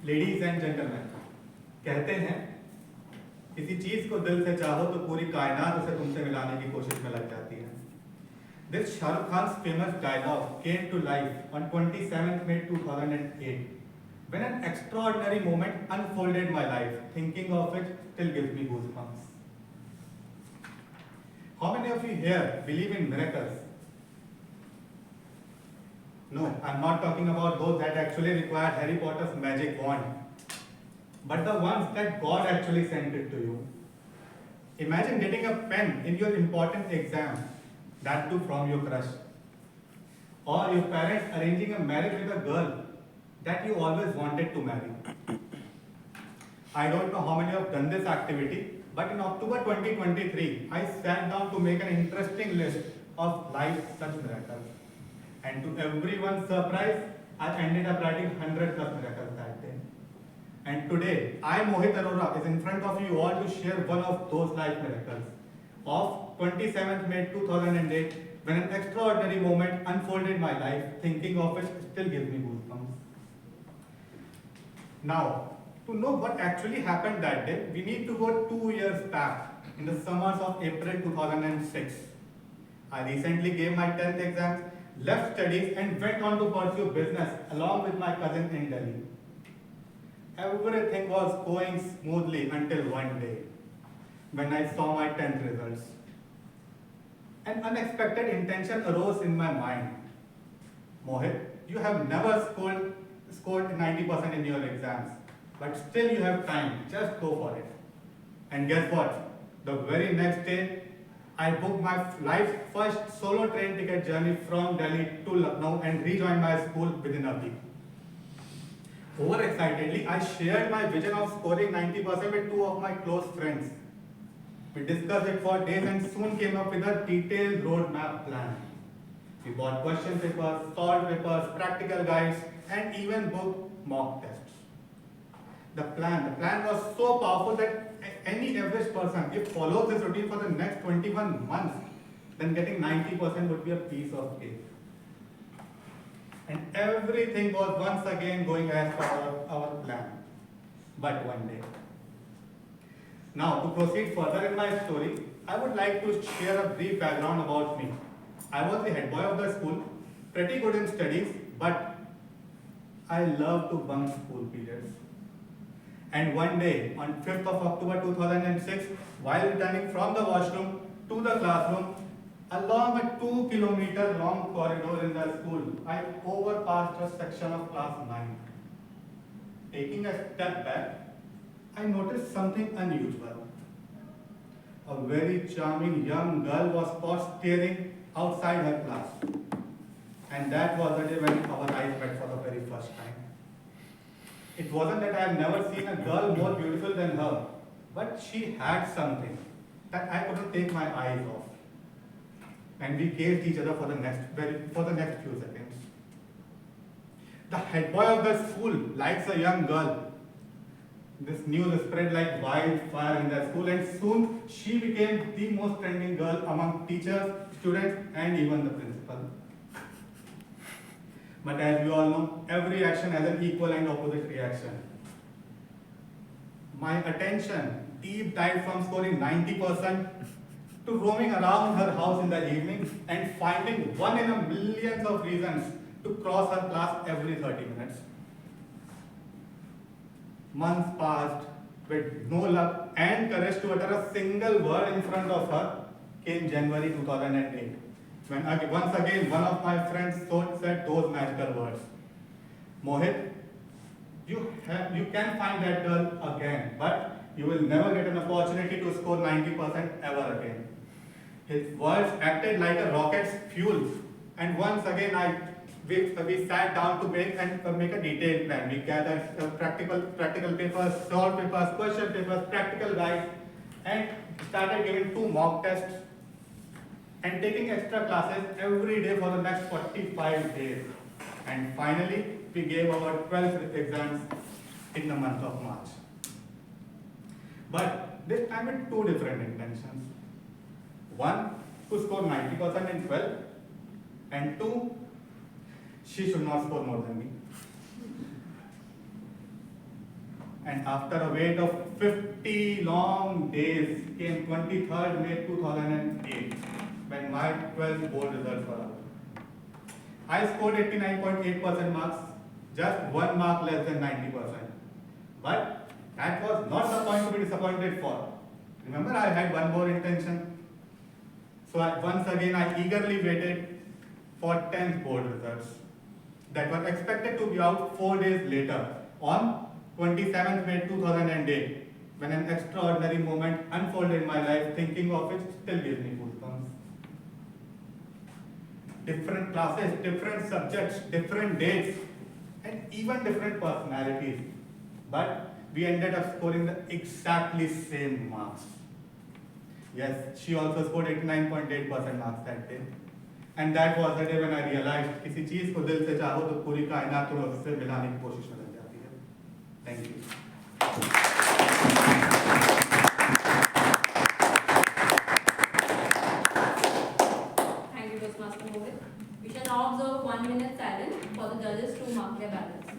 Ladies and gentleman, कहते हैं किसी चीज को दिल से चाहो तो पूरी कायनात उसे तुमसे मिलाने की कोशिश में लग जाती है. This Shah Rukh Khan's famous dialogue came to life on 27th May 2008 when an extraordinary moment unfolded my life. Thinking of it still gives me goosebumps. How many of you here believe in miracles? No, I'm not talking about those that actually require Harry Potter's magic wand, but the ones that God actually sent it to you. Imagine getting a pen in your important exam, that too from your crush, or your parents arranging a marriage with a girl that you always wanted to marry. I don't know how many have done this activity, but in October 2023, I sat down to make an interesting list of life's such miracles. And to everyone's surprise, I ended up writing 100 plus miracles that day. And today, I, Mohit Arora, is in front of you all to share one of those life miracles of 27th May 2008, when an extraordinary moment unfolded my life. Thinking of it still gives me goosebumps. Now, to know what actually happened that day, we need to go 2 years back in the summers of April 2006. I recently gave my 10th exams, left studies and went on to pursue business along with my cousin in Delhi. Everything was going smoothly until one day when I saw my 10th results. An unexpected intention arose in my mind. Mohit, you have never scored 90% in your exams, but still you have time, just go for it. And guess what? The very next day, I booked my life's first solo train ticket journey from Delhi to Lucknow and rejoined my school within a week. Overexcitedly, I shared my vision of scoring 90% with two of my close friends. We discussed it for days and soon came up with a detailed roadmap plan. We bought question papers, solved papers, practical guides, and even booked mock tests. The plan was so powerful that any average person, if follows this routine for the next 21 months, then getting 90% would be a piece of cake. And everything was once again going as per our plan. But one day. Now, to proceed further in my story, I would like to share a brief background about me. I was the head boy of the school, pretty good in studies, but I love to bunk school periods. And one day, on 5th of October 2006, while returning from the washroom to the classroom, along a 2-kilometer long corridor in the school, I overpassed a section of class 9. Taking a step back, I noticed something unusual. A very charming young girl was caught staring outside her class. And that was the day when our eyes met for the very first time. It wasn't that I had never seen a girl more beautiful than her, but she had something that I couldn't take my eyes off. And we gazed each other for the next few seconds. The head boy of the school likes a young girl. This news spread like wildfire in the school, and soon she became the most trending girl among teachers, students, and even the principal. But as you all know, every action has an equal and opposite reaction. My attention deep dived from scoring 90% to roaming around her house in the evening and finding one in a millions of reasons to cross her class every 30 minutes. Months passed with no luck and courage to utter a single word in front of her. Came January 2008, when once again one of my friends said those magical words. Mohit, you can find that girl again, but you will never get an opportunity to score 90% ever again. His words acted like a rocket's fuel, and once again we sat down to make a detailed plan. We gathered practical papers, solved papers, question papers, practical guides, and started giving 2 mock tests and taking extra classes every day for the next 45 days. And finally, we gave our 12th exams in the month of March. But this time with 2 different intentions. One, to score 90% in 12, and 2, she should not score more than me. And after a wait of 50 long days came 23rd May 2008 when my 12th board results were out. I scored 89.8% marks, just 1 mark less than 90%. But that was not the point to be disappointed for. Remember, I had one more intention. So once again, I eagerly waited for 10th board results that were expected to be out 4 days later on 27th May 2008, when an extraordinary moment unfolded in my life, thinking of it still gives me goosebumps. Different classes, different subjects, different dates, and even different personalities. But we ended up scoring the exactly same marks. Yes, she also scored 89.8% marks that day. And that was the day when I realized किसी चीज को दिल से चाहो तो पूरी कायनात तुम्हें उससे मिलाने की कोशिश में लग जाती है. Thank you. Thank you, Toastmaster Mohit. We shall now observe 1 minute silence for the judges to mark their ballots.